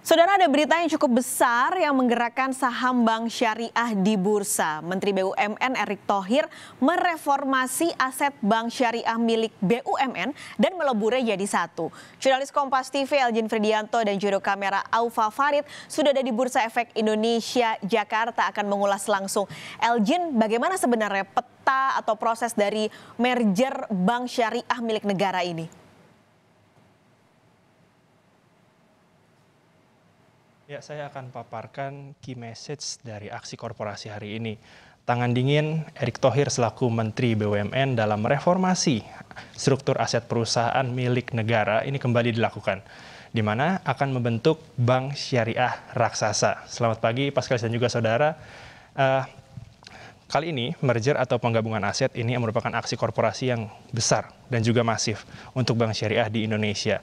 Saudara, ada berita yang cukup besar yang menggerakkan saham bank syariah di bursa. Menteri BUMN Erick Thohir mereformasi aset bank syariah milik BUMN dan meleburnya jadi satu. Jurnalis Kompas TV Eljin Fridianto dan juru kamera Aufa Farid sudah ada di Bursa Efek Indonesia Jakarta akan mengulas langsung. Eljin, bagaimana sebenarnya peta atau proses dari merger bank syariah milik negara ini? Ya, saya akan paparkan key message dari aksi korporasi hari ini. Tangan dingin Erick Thohir selaku Menteri BUMN dalam reformasi struktur aset perusahaan milik negara ini kembali dilakukan, di mana akan membentuk bank syariah raksasa. Selamat pagi Pak Sekaligus dan juga saudara. Kali ini merger atau penggabungan aset ini merupakan aksi korporasi yang besar dan juga masif untuk bank syariah di Indonesia.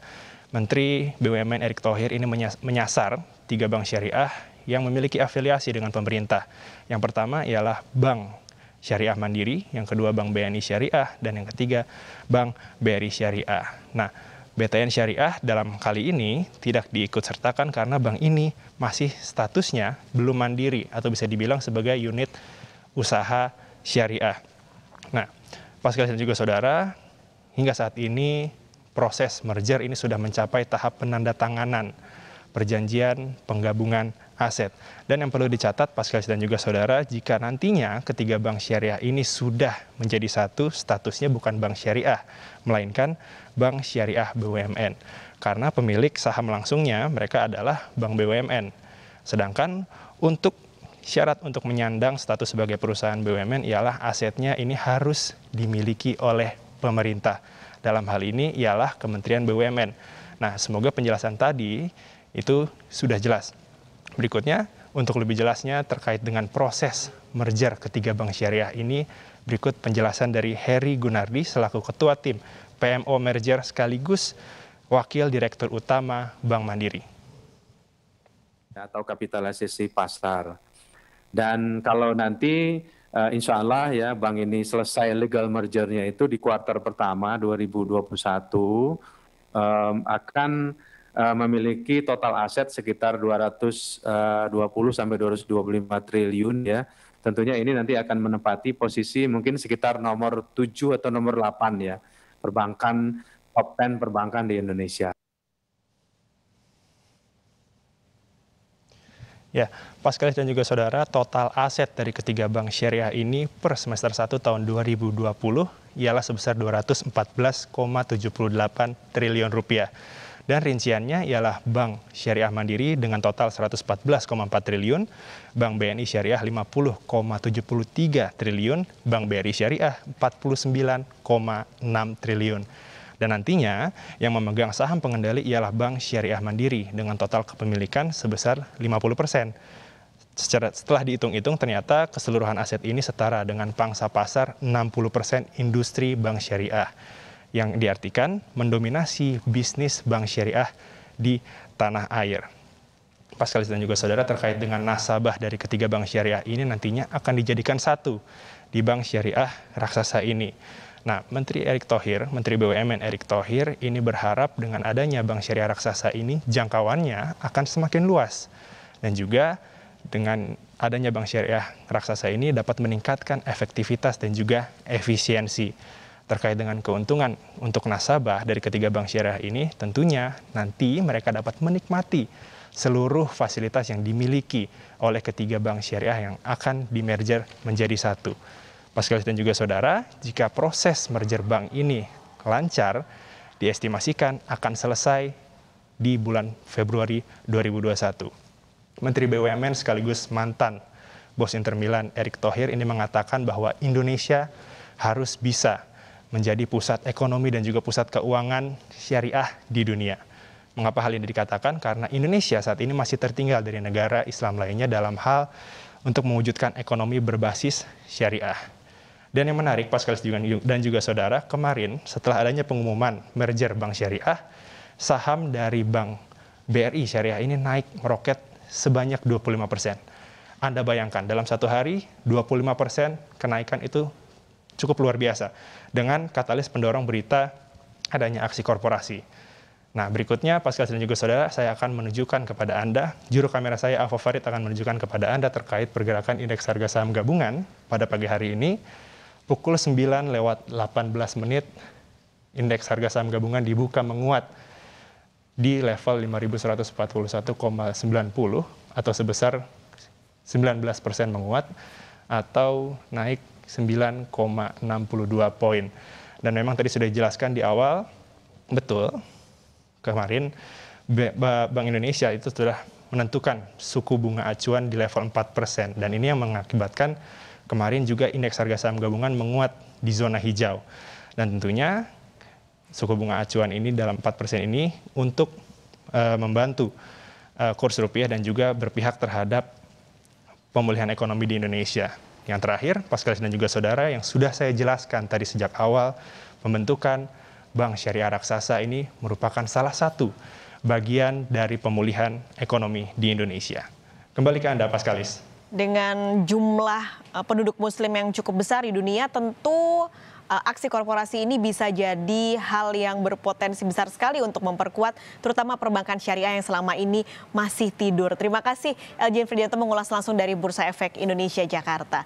Menteri BUMN Erick Thohir ini menyasar 3 bank syariah yang memiliki afiliasi dengan pemerintah. Yang pertama ialah Bank Syariah Mandiri, yang kedua Bank BNI Syariah, dan yang ketiga Bank BRI Syariah. Nah, BTN Syariah dalam kali ini tidak diikutsertakan karena bank ini masih statusnya belum mandiri atau bisa dibilang sebagai unit usaha syariah. Nah, Pak sekalian dan juga saudara, hingga saat ini proses merger ini sudah mencapai tahap penandatanganan perjanjian penggabungan aset. Dan yang perlu dicatat, Pak sekalian dan juga saudara, jika nantinya ketiga bank syariah ini sudah menjadi satu, statusnya bukan bank syariah, melainkan bank syariah BUMN. Karena pemilik saham langsungnya mereka adalah bank BUMN. Sedangkan untuk syarat untuk menyandang status sebagai perusahaan BUMN ialah asetnya ini harus dimiliki oleh pemerintah. Dalam hal ini ialah Kementerian BUMN. Nah, semoga penjelasan tadi itu sudah jelas. Berikutnya, untuk lebih jelasnya terkait dengan proses merger ketiga bank syariah ini, berikut penjelasan dari Heri Gunardi selaku Ketua Tim PMO Merger sekaligus Wakil Direktur Utama Bank Mandiri. Atau kapitalisasi pasar. Dan kalau nanti insya Allah ya bank ini selesai legal mergernya itu di kuartal pertama 2021 akan memiliki total aset sekitar 220 sampai 225 triliun ya. Tentunya ini nanti akan menempati posisi mungkin sekitar nomor 7 atau nomor 8 ya. Perbankan top 10 perbankan di Indonesia. Ya, Pak sekaligus dan juga saudara, total aset dari ketiga bank syariah ini per semester 1 tahun 2020 ialah sebesar 214,78 triliun rupiah. Dan rinciannya ialah Bank Syariah Mandiri dengan total 114,4 triliun, Bank BNI Syariah 50,73 triliun, Bank BRI Syariah 49,6 triliun. Dan nantinya yang memegang saham pengendali ialah Bank Syariah Mandiri dengan total kepemilikan sebesar 50%. Setelah dihitung-hitung ternyata keseluruhan aset ini setara dengan pangsa pasar 60% industri bank syariah, yang diartikan mendominasi bisnis bank syariah di tanah air. Pak sekaligus dan juga saudara, terkait dengan nasabah dari ketiga bank syariah ini nantinya akan dijadikan satu di bank syariah raksasa ini. Nah, Menteri BUMN Erick Thohir ini berharap dengan adanya bank syariah raksasa ini jangkauannya akan semakin luas. Dan juga dengan adanya bank syariah raksasa ini dapat meningkatkan efektivitas dan juga efisiensi. Terkait dengan keuntungan untuk nasabah dari ketiga bank syariah ini, tentunya nanti mereka dapat menikmati seluruh fasilitas yang dimiliki oleh ketiga bank syariah yang akan dimerger menjadi satu. Pak sekaligus dan juga saudara, jika proses merger bank ini lancar, diestimasikan akan selesai di bulan Februari 2021. Menteri BUMN sekaligus mantan bos Inter Milan Erick Thohir ini mengatakan bahwa Indonesia harus bisa menjadi pusat ekonomi dan juga pusat keuangan syariah di dunia. Mengapa hal ini dikatakan? Karena Indonesia saat ini masih tertinggal dari negara Islam lainnya dalam hal untuk mewujudkan ekonomi berbasis syariah. Dan yang menarik, Pak sekaligus dan juga saudara, kemarin setelah adanya pengumuman merger bank syariah, saham dari Bank BRI Syariah ini naik meroket sebanyak 25%. Anda bayangkan, dalam satu hari 25% kenaikan itu cukup luar biasa dengan katalis pendorong berita adanya aksi korporasi. Nah, berikutnya Pascal dan juga saudara, saya akan menunjukkan kepada Anda, juru kamera saya Alfa Farid akan menunjukkan kepada Anda terkait pergerakan indeks harga saham gabungan pada pagi hari ini. Pukul 9:18 menit, indeks harga saham gabungan dibuka menguat di level 5.141,90 atau sebesar 19% menguat atau naik 9,62 poin. Dan memang tadi sudah dijelaskan di awal, betul, kemarin Bank Indonesia itu sudah menentukan suku bunga acuan di level 4%. Dan ini yang mengakibatkan kemarin juga indeks harga saham gabungan menguat di zona hijau. Dan tentunya suku bunga acuan ini dalam 4% ini untuk membantu kurs rupiah dan juga berpihak terhadap pemulihan ekonomi di Indonesia. Yang terakhir, Pascal dan juga saudara, yang sudah saya jelaskan tadi sejak awal, pembentukan Bank Syariah Raksasa ini merupakan salah satu bagian dari pemulihan ekonomi di Indonesia. Kembali ke Anda, Paskalis. Dengan jumlah penduduk muslim yang cukup besar di dunia, tentu aksi korporasi ini bisa jadi hal yang berpotensi besar sekali untuk memperkuat terutama perbankan syariah yang selama ini masih tidur. Terima kasih Elgin Fridianto mengulas langsung dari Bursa Efek Indonesia, Jakarta.